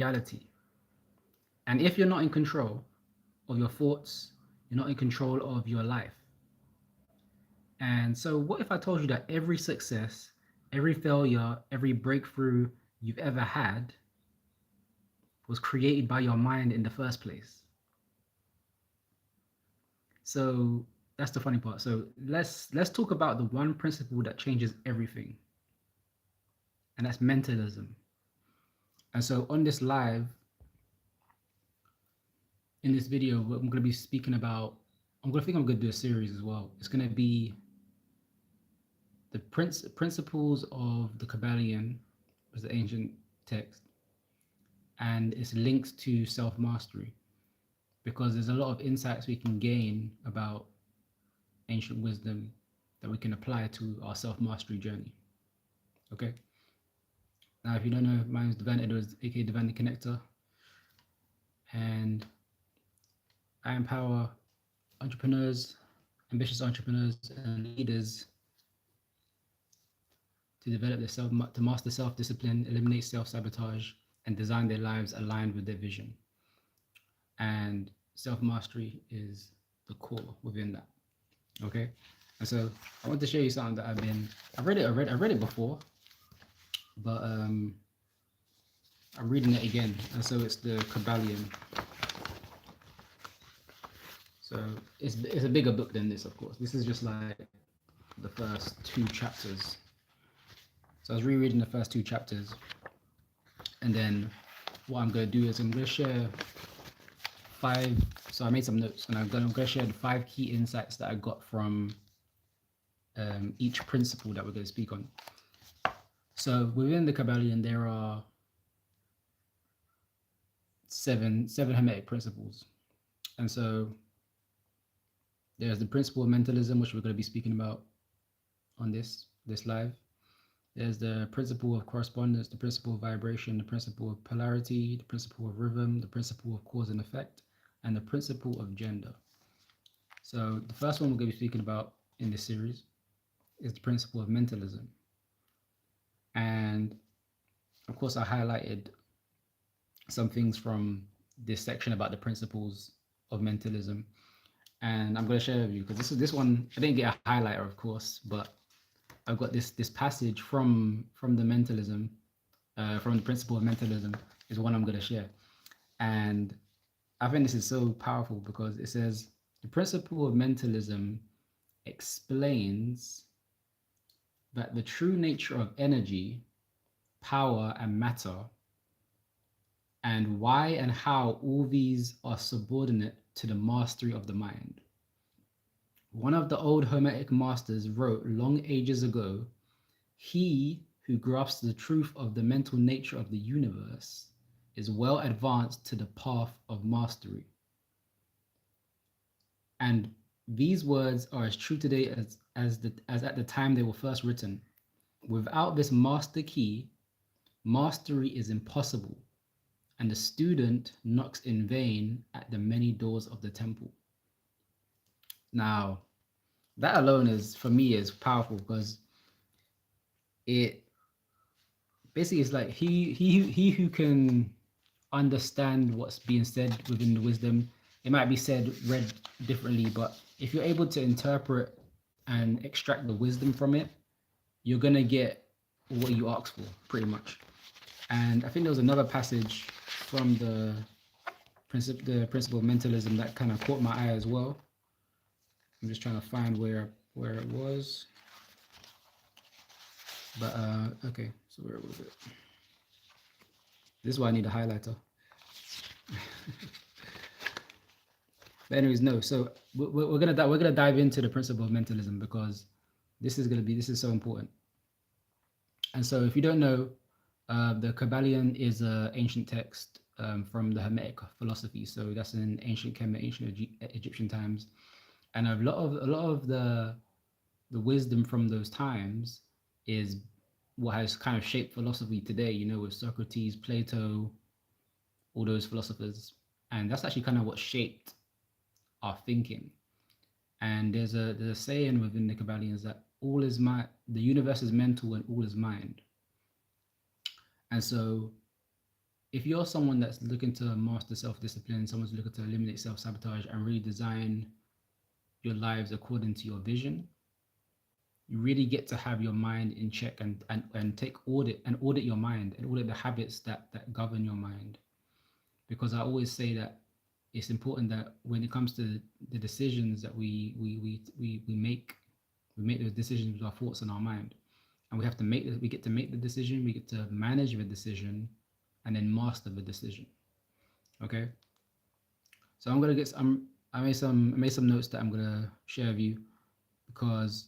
reality. And if you're not in control of your thoughts, you're not in control of your life. And so, what if I told you that every success, every failure, every breakthrough you've ever had was created by your mind in the first place? So that's the funny part. So let's talk about the one principle that changes everything, and that's mentalism. And so on this live, in this video, I'm going to be speaking about. I'm going to do a series as well. It's going to be the principles of the Kabbalion, was the ancient text, and its links to self mastery, because there's a lot of insights we can gain about ancient wisdom that we can apply to our self mastery journey. Okay. Now, if you don't know, my name is Divine Edwards, aka Divine the Connector, and I empower entrepreneurs, ambitious entrepreneurs, and leaders to develop their to master self-discipline, eliminate self-sabotage, and design their lives aligned with their vision. And self-mastery is the core within that. Okay, and so I want to show you something that I read it before, but I'm reading it again, and so it's the Kabbalion. So it's a bigger book than this, of course. This is just like the first two chapters. So I was rereading the first two chapters, and then what I'm gonna do is I'm gonna share five. So I made some notes, and I'm gonna share the 5 key insights that I got from each principle that we're gonna speak on. So within the Kabbalion, there are seven Hermetic principles, and so there's the principle of mentalism, which we're going to be speaking about on this live. There's the principle of correspondence, the principle of vibration, the principle of polarity, the principle of rhythm, the principle of cause and effect, and the principle of gender. So the first one we're going to be speaking about in this series is the principle of mentalism. And of course, I highlighted some things from this section about the principles of mentalism, and I'm going to share with you, because this one I didn't get a highlighter, of course, but I've got this passage from the mentalism, from the principle of mentalism, is one I'm going to share. And I think this is so powerful because it says the principle of mentalism explains that the true nature of energy, power, and matter, and why and how all these are subordinate to the mastery of the mind. One of the old Hermetic masters wrote long ages ago, "He who grasps the truth of the mental nature of the universe is well advanced to the path of mastery." And these words are as true today as at the time they were first written. Without this master key, mastery is impossible, and the student knocks in vain at the many doors of the temple. Now, that alone is, for me, is powerful, because it basically is like he who can understand what's being said within the wisdom. It might be said, read differently, but if you're able to interpret and extract the wisdom from it, you're gonna get what you ask for, pretty much. And I think there was another passage from the principle of mentalism that kind of caught my eye as well. I'm just trying to find where it was. But okay, so where was it? This is why I need a highlighter. But anyways, no. So we're gonna dive into the principle of mentalism, because this is so important. And so, if you don't know, the Kabbalion is an ancient text from the Hermetic philosophy. So that's in ancient Kemet, ancient Egyptian times, and a lot of the wisdom from those times is what has kind of shaped philosophy today. You know, with Socrates, Plato, all those philosophers, and that's actually kind of what shaped our thinking. And there's a saying within the Kabbalions that all is the universe is mental and all is mind. And so if you're someone that's looking to master self-discipline, someone's looking to eliminate self-sabotage and really design your lives according to your vision, you really get to have your mind in check and take audit your mind and audit the habits that govern your mind. Because I always say that it's important that when it comes to the decisions that we make those decisions with our thoughts and our mind. And we get to make the decision, we get to manage the decision, and then master the decision. Okay. So I'm gonna get some I made some notes that I'm gonna share with you because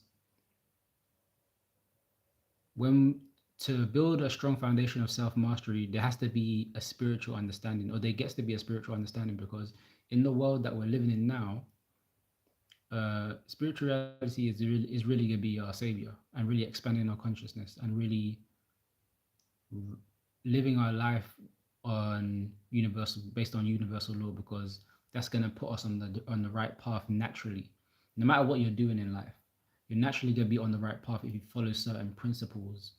when to build a strong foundation of self-mastery, there has to be a spiritual understanding, or there gets to be a spiritual understanding, because in the world that we're living in now, spirituality is really gonna be our savior and really expanding our consciousness and really living our life on universal based on universal law, because that's gonna put us on the right path naturally. No matter what you're doing in life, you're naturally gonna be on the right path if you follow certain principles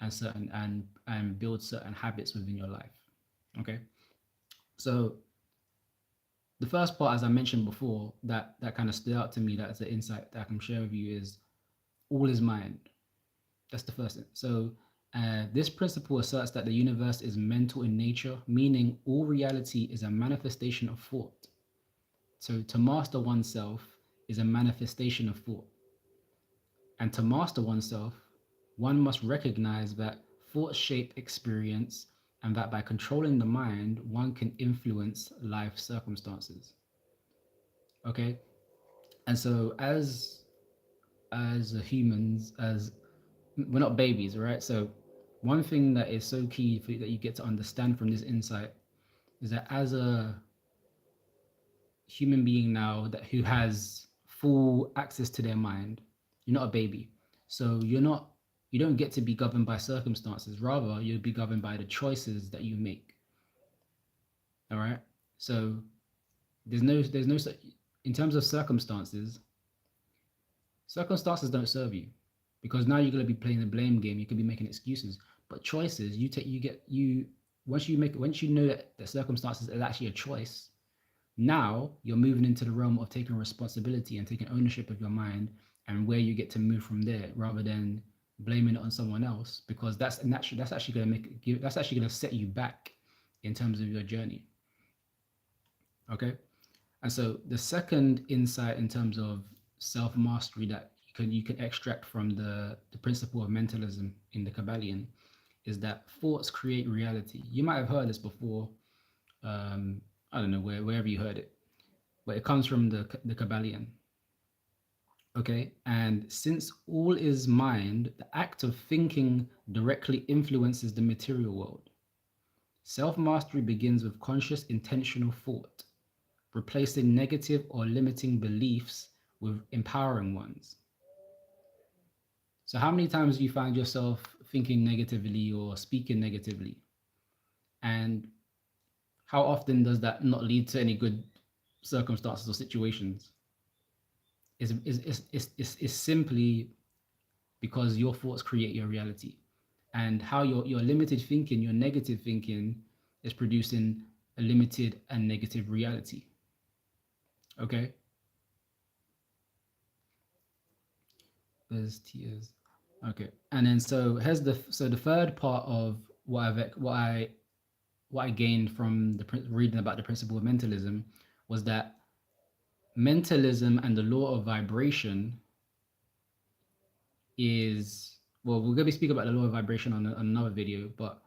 and build certain habits within your life. Okay, so the first part, as I mentioned before, that kind of stood out to me, that's the insight that I can share with you, is all is mind. That's the first thing. So this principle asserts that the universe is mental in nature, meaning all reality is a manifestation of thought. So to master oneself is a manifestation of thought. And to master oneself, one must recognize that thoughts shape experience, and that by controlling the mind, one can influence life circumstances. Okay? And so as humans, as we're not babies, right? So one thing that is so key for that you get to understand from this insight is that as a human being now that who has full access to their mind, you're not a baby. So you don't get to be governed by circumstances. Rather, you'll be governed by the choices that you make. All right. So there's no in terms of circumstances, circumstances don't serve you, because now you're going to be playing the blame game. You could be making excuses, but choices you get you once you know that the circumstances is actually a choice. Now you're moving into the realm of taking responsibility and taking ownership of your mind, and where you get to move from there, rather than blaming it on someone else, because that's actually going to that's actually going to set you back in terms of your journey. Okay. And so the second insight in terms of self-mastery that you can extract from the principle of mentalism in the Kabbalion is that thoughts create reality. You might have heard this before. I don't know wherever you heard it, but it comes from the Kabbalion. Okay, and since all is mind, the act of thinking directly influences the material world. Self-mastery begins with conscious, intentional thought, replacing negative or limiting beliefs with empowering ones. So how many times do you find yourself thinking negatively or speaking negatively? And how often does that not lead to any good circumstances or situations? Is simply because your thoughts create your reality. And how your limited thinking, your negative thinking, is producing a limited and negative reality. Okay? There's tears. Okay. And then here's the third part of what I gained from reading about the principle of mentalism was that mentalism and the law of vibration is, well, we're going to be speaking about the law of vibration on another video, but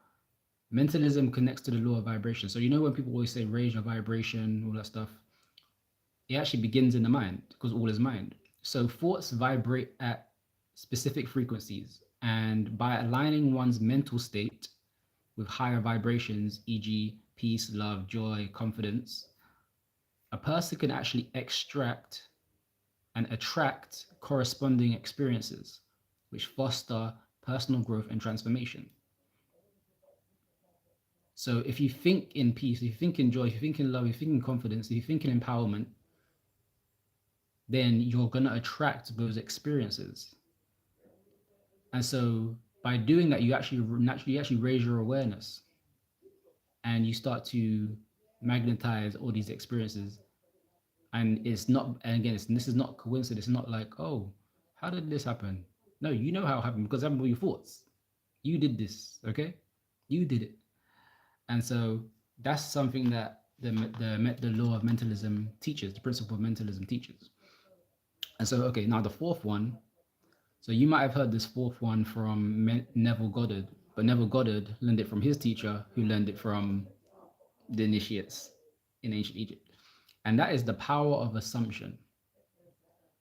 mentalism connects to the law of vibration. So you know when people always say raise your vibration, all that stuff, it actually begins in the mind, because all is mind. So thoughts vibrate at specific frequencies, and by aligning one's mental state with higher vibrations, e.g., peace, love, joy, confidence, a person can actually extract and attract corresponding experiences, which foster personal growth and transformation. So if you think in peace, if you think in joy, if you think in love, if you think in confidence, if you think in empowerment, then you're going to attract those experiences. And so by doing that, you actually raise your awareness. and you start to magnetize all these experiences. And it's not, and again, this is not coincidence. It's not like, oh, how did this happen? No, you know how it happened because I remember your thoughts. You did this, okay? You did it. And so that's something that the law of mentalism teaches, the principle of mentalism teaches. And so, okay, now the fourth one. So you might have heard this fourth one from Neville Goddard, but Neville Goddard learned it from his teacher, who learned it from the initiates in ancient Egypt. And that is the power of assumption.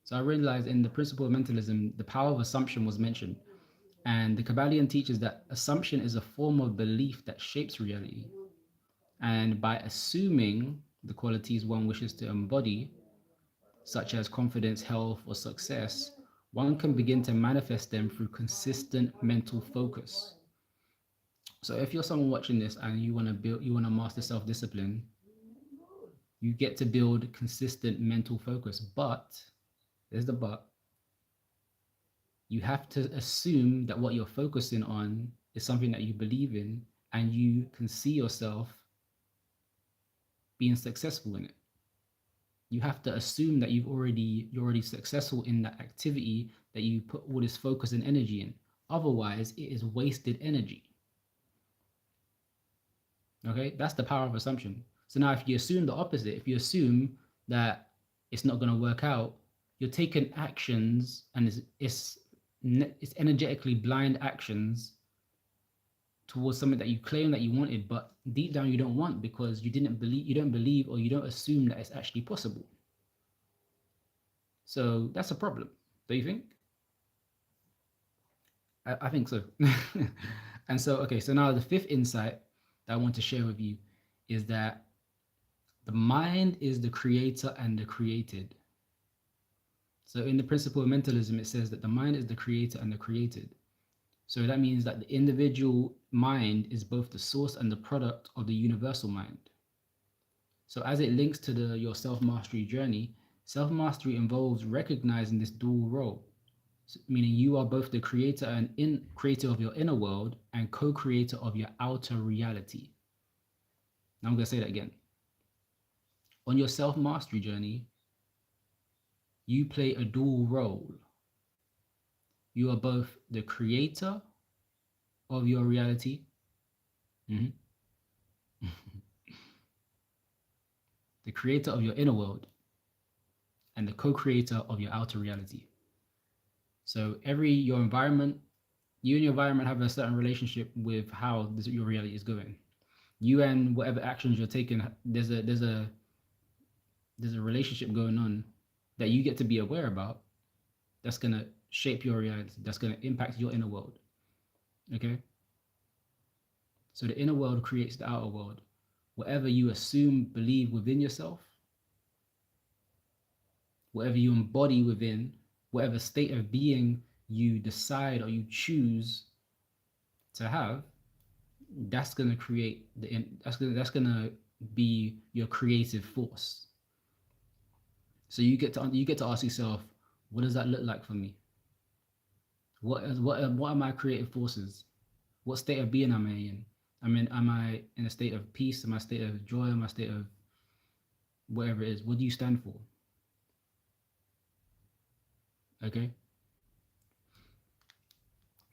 So I realized in the principle of mentalism, the power of assumption was mentioned. And the Kabbalion teaches that assumption is a form of belief that shapes reality. And by assuming the qualities one wishes to embody, such as confidence, health, or success, one can begin to manifest them through consistent mental focus. So if you're someone watching this and you want to master self-discipline, you get to build consistent mental focus. But there's the but. You have to assume that what you're focusing on is something that you believe in and you can see yourself being successful in it. You have to assume that you're already successful in that activity that you put all this focus and energy in. Otherwise, it is wasted energy. Okay, that's the power of assumption. So now, if you assume the opposite, if you assume that it's not going to work out, you're taking actions, and it's energetically blind actions towards something that you claim that you wanted, but deep down you don't want because you don't believe, or you don't assume that it's actually possible. So that's a problem, don't you think? I think so. And so, okay, so now the fifth insight that I want to share with you is that the mind is the creator and the created. So in the principle of mentalism, it says that the mind is the creator and the created. So that means that the individual mind is both the source and the product of the universal mind. So as it links to your self-mastery journey, self-mastery involves recognizing this dual role, meaning you are both the creator and creator of your inner world and co-creator of your outer reality. Now I'm going to say that again. On your self-mastery journey, you play a dual role. You are both the creator of your reality. Mm-hmm. The creator of your inner world and the co-creator of your outer reality. So your environment, you and your environment have a certain relationship with how your reality is going. You and whatever actions you're taking, there's a relationship going on that you get to be aware about. That's gonna shape your reality. That's gonna impact your inner world. Okay. So the inner world creates the outer world. Whatever you assume, believe within yourself, whatever you embody within, whatever state of being you decide or you choose to have, that's gonna create that's gonna be your creative force. So you get to ask yourself, what does that look like for me? What are my creative forces? What state of being am I in? Am I in a state of peace? Am I in a state of joy? Am I in a state of whatever it is? What do you stand for? Okay.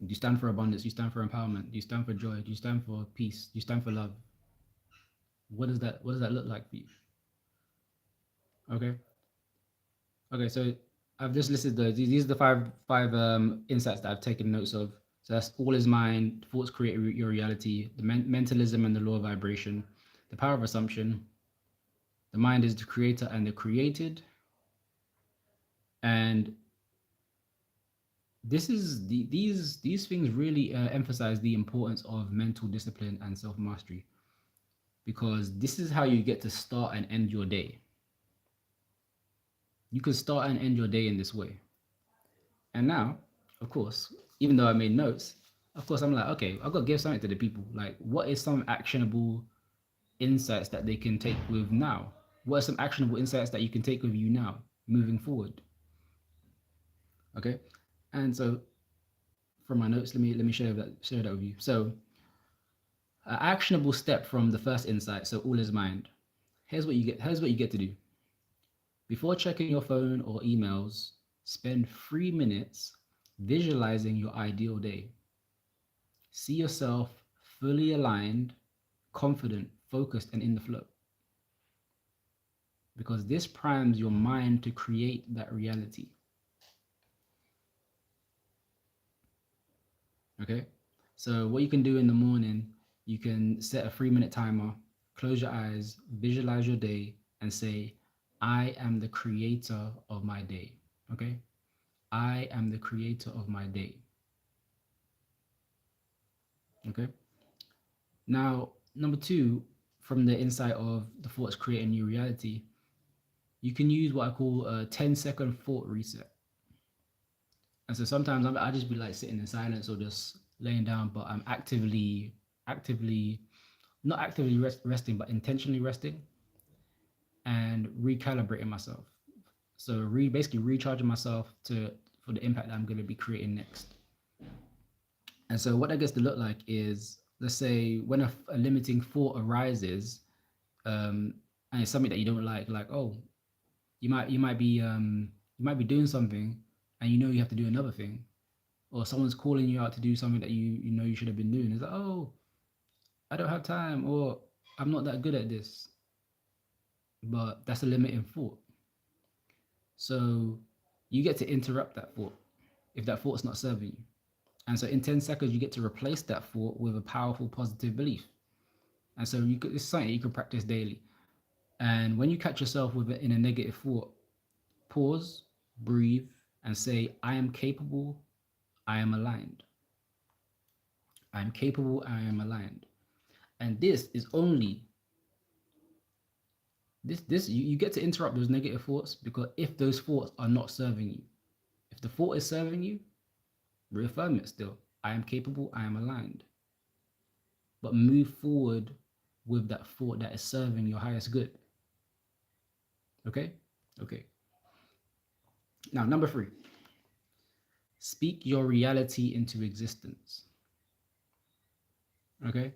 Do you stand for abundance? Do you stand for empowerment? Do you stand for joy? Do you stand for peace? Do you stand for love? What does that look like for you? Okay. Okay, so I've just listed these are the five insights that I've taken notes of. So that's all is mind, thoughts create your reality, the mentalism and the law of vibration, the power of assumption, the mind is the creator and the created, and these things really emphasize the importance of mental discipline and self mastery, because this is how you get to start and end your day. You can start and end your day in this way. And now, of course, even though I made notes, of course, I'm like, okay, I've got to give something to the people. Like, what is some actionable insights that they can take with now? What are some actionable insights that you can take with you now, moving forward? Okay. And so from my notes, let me share that with you. So An actionable step from the first insight. So all is mind. Here's what you get. Here's what you get to do. Before checking your phone or emails, spend 3 minutes visualizing your ideal day. See yourself fully aligned, confident, focused, and in the flow. Because this primes your mind to create that reality. Okay? So, what you can do in the morning, you can set a 3 minute timer, close your eyes, visualize your day, and say, I am the creator of my day. Okay? I am the creator of my day. Okay? Now, number two, from the insight of the thoughts create a new reality, you can use what I call a 10-second thought reset. And so sometimes I just be like sitting in silence or just laying down, but I'm actively, not actively resting, but intentionally resting and recalibrating myself. So basically recharging myself for the impact that I'm going to be creating next. And so what that gets to look like is, let's say when a limiting thought arises, and it's something that you don't like, oh, you might be doing something, and you know you have to do another thing, or someone's calling you out to do something that you know you should have been doing. It's like, oh, I don't have time, or I'm not that good at this. But that's a limiting thought. So you get to interrupt that thought if that thought's not serving you. And so in 10 seconds, you get to replace that thought with a powerful positive belief. And so it's something you can practice daily. And when you catch yourself in a negative thought, pause, breathe, and say, I am capable, I am aligned. I am capable, I am aligned. And this is only you get to interrupt those negative thoughts, because if those thoughts are not serving you, if the thought is serving you, reaffirm it still. I am capable, I am aligned. But move forward with that thought that is serving your highest good. Okay? Okay. Now, number 3, speak your reality into existence. Okay?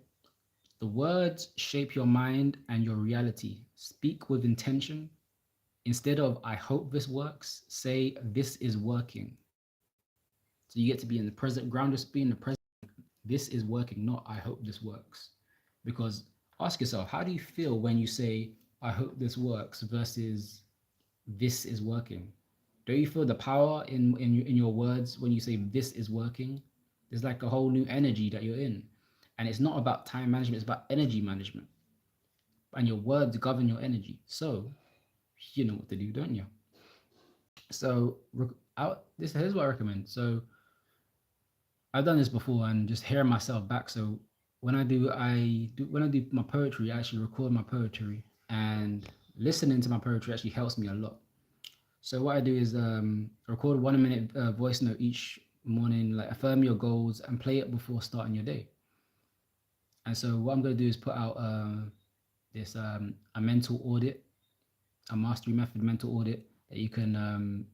The words shape your mind and your reality. Speak with intention. Instead of, I hope this works, say, this is working. So you get to be in the present, ground us being in the present. This is working, not I hope this works. Because ask yourself, how do you feel when you say, I hope this works versus this is working? Don't you feel the power in your words when you say this is working? There's like a whole new energy that you're in. And it's not about time management, it's about energy management. And your words govern your energy. So you know what to do, don't you? So here's what I recommend. So I've done this before and just hearing myself back. So when I do my poetry, I actually record my poetry, and listening to my poetry actually helps me a lot. So what I do is record a 1 minute voice note each morning, like affirm your goals and play it before starting your day. And so what I'm going to do is put out this a mental audit, a mastery method mental audit that you can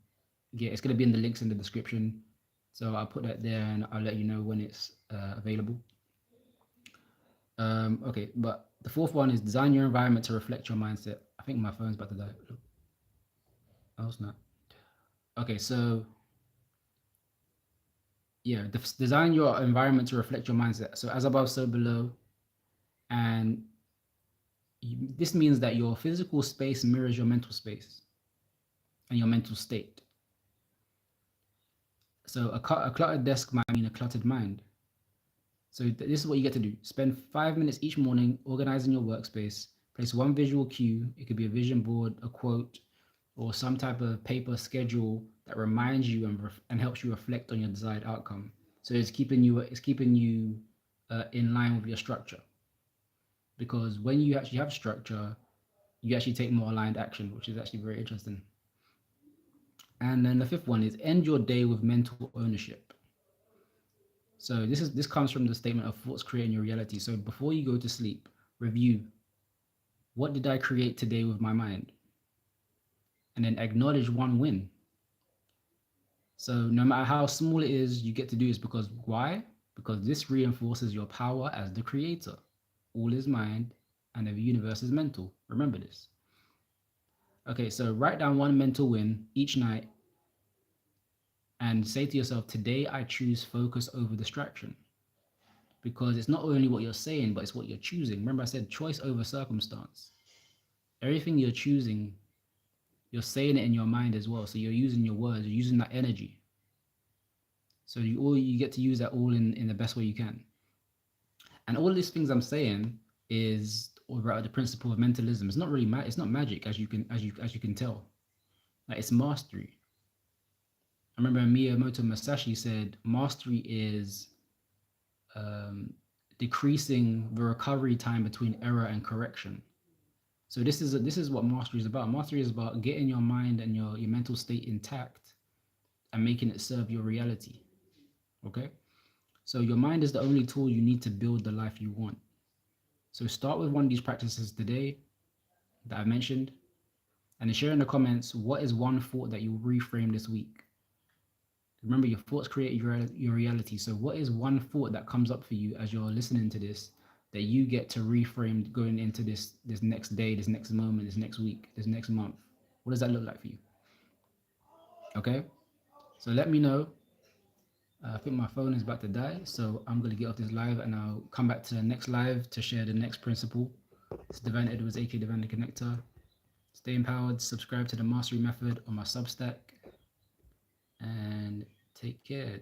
get. It's going to be in the links in the description. So I'll put that there and I'll let you know when it's available. Okay, but the fourth one is design your environment to reflect your mindset. I think my phone's about to die. Oh, it's not. Okay, so yeah, design your environment to reflect your mindset. So as above, so below. And this means that your physical space mirrors your mental space and your mental state. So a cluttered desk might mean a cluttered mind. So this is what you get to do. Spend 5 minutes each morning organizing your workspace. Place one visual cue. It could be a vision board, a quote, or some type of paper schedule that reminds you and helps you reflect on your desired outcome. So it's keeping you in line with your structure. Because when you actually have structure, you actually take more aligned action, which is actually very interesting. And then the fifth one is end your day with mental ownership. So this comes from the statement of thoughts creating your reality. So before you go to sleep, review, what did I create today with my mind? And then acknowledge one win. So no matter how small it is, you get to do this because why? Because this reinforces your power as the creator. all is mind, and the universe is mental. Remember this. Okay, so write down one mental win each night and say to yourself, today I choose focus over distraction. Because it's not only what you're saying, but it's what you're choosing. Remember, I said choice over circumstance. Everything you're choosing, you're saying it in your mind as well. So you're using your words, you're using that energy. So you get to use that all in the best way you can. And all these things I'm saying is about the principle of mentalism. It's not really it's not magic, as you can tell. Like, it's mastery. I remember Miyamoto Musashi said mastery is decreasing the recovery time between error and correction. So this is what mastery is about. Mastery is about getting your mind and your mental state intact and making it serve your reality. Okay? So your mind is the only tool you need to build the life you want. So start with one of these practices today that I mentioned, and then share in the comments what is one thought that you reframe this week. Remember, your thoughts create your reality. So what is one thought that comes up for you as you're listening to this that you get to reframe going into this next day, this next moment, this next week, this next month? What does that look like for you? Okay, so let me know. I think my phone is about to die, so I'm going to get off this live and I'll come back to the next live to share the next principle. It's Divine Edwards, aka Divine the Connector. Stay empowered, subscribe to the Mastery Method on my Substack, and take care.